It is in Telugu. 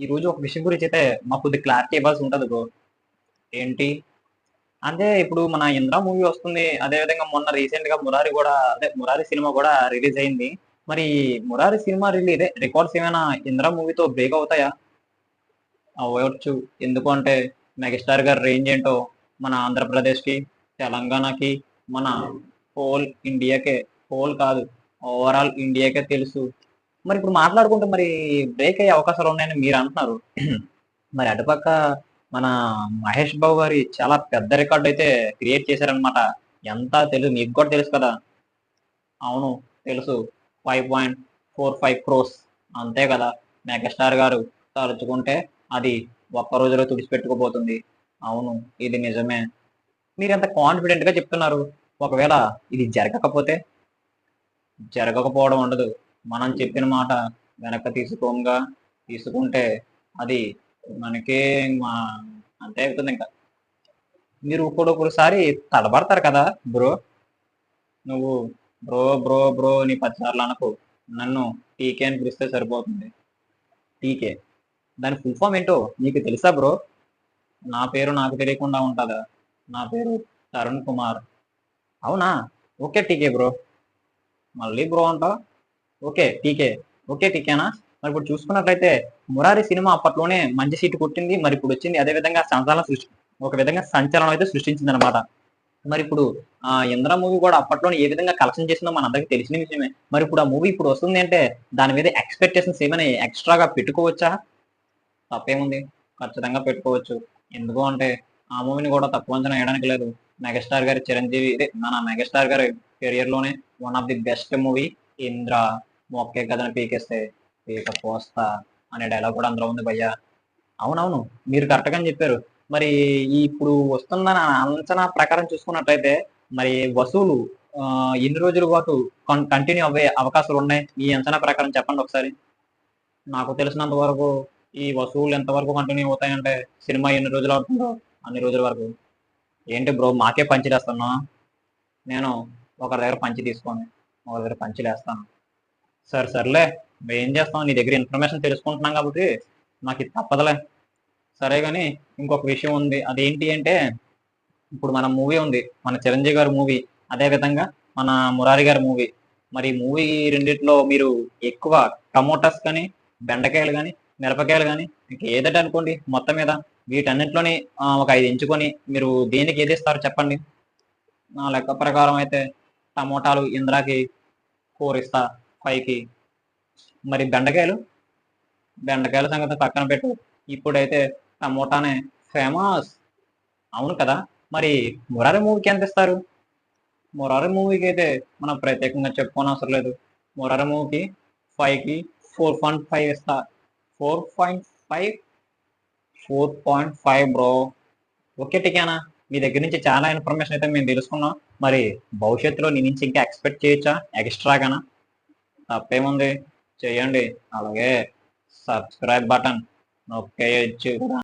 ఈ రోజు ఒక విషయం గురించి అయితే మాకు కొద్దిగా క్లారిటీ ఇవ్వాల్సి ఉంటది బ్రో. ఏంటి? అంటే ఇప్పుడు మన 'ఇంద్ర' మూవీ వస్తుంది. అదే విధంగా మొన్న రీసెంట్‌గా 'మురారి' గూడా అదే 'మురారి' సినిమా గూడా రిలీజ్ అయింది. మరి 'మురారి' సినిమా ఇదే రికార్డ్స్ ఏమైనా 'ఇంద్ర' మూవీతో బ్రేక్ అవుతాయా? అవ్వచ్చు. ఎందుకు అంటే మెగాస్టార్ గారి రేంజ్ ఏంటో మన ఆంధ్రప్రదేశ్‌కి, తెలంగాణకి, మన హోల్ ఇండియాకే హోల్ కాదు ఓవరాల్ ఇండియాకే తెలుసు. మరి ఇప్పుడు మాట్లాడుకుంటే మరి బ్రేక్ అయ్యే అవకాశాలు ఉన్నాయని మీరు అంటున్నారు. మరి అటుపక్క మన 'మహేష్ బాబు' గారి చాలా పెద్ద రికార్డ్ అయితే క్రియేట్ చేశారనమాట. ఎంత తెలుసు మీకు కూడా తెలుసు కదా! అవును. తెలుసు. 5.45 క్రోర్స్ అంతే కదా! మెగాస్టార్ గారు తలుచుకుంటే అది ఒక్క రోజులో తుడిచిపెట్టుకోబోతుంది. అవును. ఇది నిజమే. మీరెంత కాన్ఫిడెంట్‌గా చెప్తున్నారు. ఒకవేళ ఇది జరగకపోతే? జరగకపోవడం ఉండదు. మనం చెప్పిన మాట వెనక్కి తీసుకోంగా. తీసుకుంటే అది మనకే మా అంతే అవుతుందింక. మీరు ఒక్కొక్కసారి తడబడతారు కదా బ్రో! నువ్వు బ్రో అని 10 సార్లు అనకు. నన్ను టీకే అని పిలిస్తే సరిపోతుంది. టీకే. దాని ఫుల్ ఫామ్ ఏంటో నీకు తెలుసా బ్రో? నా పేరు నాకు తెలియకుండా ఉంటదా? నా పేరు తరుణ్ కుమార్. అవునా? ఓకే టీకే బ్రో. మళ్ళీ బ్రో అంటావు? ఓకే. టీకే. ఓకే టీకేనా? మరిప్పుడు చూసుకున్నట్లయితే 'మురారి' సినిమా అప్పట్లోనే మంచి హిట్ కొట్టింది. మరిప్పుడొచ్చింది అదే విధంగా ఒక విధంగా సంచలనం అయితే సృష్టించిందనమాట. మరిప్పుడు 'ఇంద్ర' మూవీ కూడా అప్పట్లోనే ఏ విధంగా కలెక్షన్ చేసిందో మనందరికీ తెలిసిన విషయమే. మరిప్పుడు ఆ మూవీ ఇప్పుడు వస్తుంది అంటే దాని మీద ఎక్స్‌పెక్టేషన్స్ ఏమైనా ఎక్స్‌ట్రా‌గా పెట్టుకోవచ్చా? తప్పేముంది. ఖచ్చితంగా పెట్టుకోవచ్చు. ఎందుకు అంటే ఆ మూవీని కూడా తక్కువ అంచనా వేయడానికి లేదు. మెగాస్టార్ గారి చిరంజీవి ఇదే మన మెగాస్టార్ గారి కెరియర్‌లోనే one of the best movie 'Indra'. మొక్కే కథను పీకేస్తే పీక కోస్తా అనే డైలాగ్ కూడా అందులో ఉంది భయ్యా. అవునవును. మీరు కరెక్ట్‌గానే చెప్పారు. మరి ఇప్పుడు వస్తున్న అంచనా ప్రకారం చూసుకున్నట్లయితే మరి వసూలు ఎన్ని రోజుల పాటు కంటిన్యూ అవ్వే అవకాశాలున్నాయి? మీ అంచనా ప్రకారం చెప్పండి ఒకసారి? నాకు తెలిసినంత వరకు ఈ వసూళ్ళు ఎంతవరకు కంటిన్యూ అవుతాయంటే సినిమా ఎన్ని రోజులు ఆడుతుందో అన్ని రోజుల వరకు. ఏంటి బ్రో మాకే పంచిలేస్తున్నావా? నేను ఒకరి దగ్గర పంచి తీసుకోను. ఒకరి దగ్గర పంచిలేస్తాను. సర్లే ఏం చేస్తాం నీ దగ్గర ఇన్ఫర్మేషన్ తెలుసుకుంటున్నాం కాబట్టి నాకు ఇది తప్పదులే. సరే గాని ఇంకొక విషయం ఉంది. అదేంటి అంటే ఇప్పుడు మన మూవీ ఉంది. మన చిరంజీవి గారి మూవీ. అదే విధంగా మన మురారి గారి మూవీ. మరి మూవీ రెండిట్లో మీరు ఎక్కువ టమోటాస్ కానీ, బెండకాయలు గానీ, మిరపకాయలు గానీ మీకు ఏదైతే అనుకోండి మొత్తం మీద వీటన్నిటిలోని ఒక 5 ఎంచుకొని మీరు దేనికి ఏదిస్తారు చెప్పండి? నా లెక్క ప్రకారం అయితే టమోటాలు 'ఇంద్రా'కి 4 ఇస్తా 5కి. మరి బెండకాయల సంగతి పక్కన పెట్టు. ఇప్పుడైతే టమోటానే ఫేమస్. అవును కదా! మరి 'మురారి' మూవీకి ఎంతిస్తారు? 'మురారి' మూవీకి అయితే మనం ప్రత్యేకంగా చెప్పుకోనవసరం లేదు. 'మురారి' మూవీకి 5కి 4.5 ఇస్తా. 4.5 4.5 బ్రో. ఓకే టికేనా? మీ దగ్గర నుంచి చాలా ఇన్ఫర్మేషన్ అయితే మేము తెలుసుకున్నాం. మరి భవిష్యత్తులో నీ నుంచి ఇంకా ఎక్స్‌పెక్ట్ చేయొచ్చా ఎక్స్‌ట్రాగానా? తప్పేముంది చేయండి. అలాగే సబ్స్క్రైబ్ బటన్ నొక్కేయొచ్చు కూడా.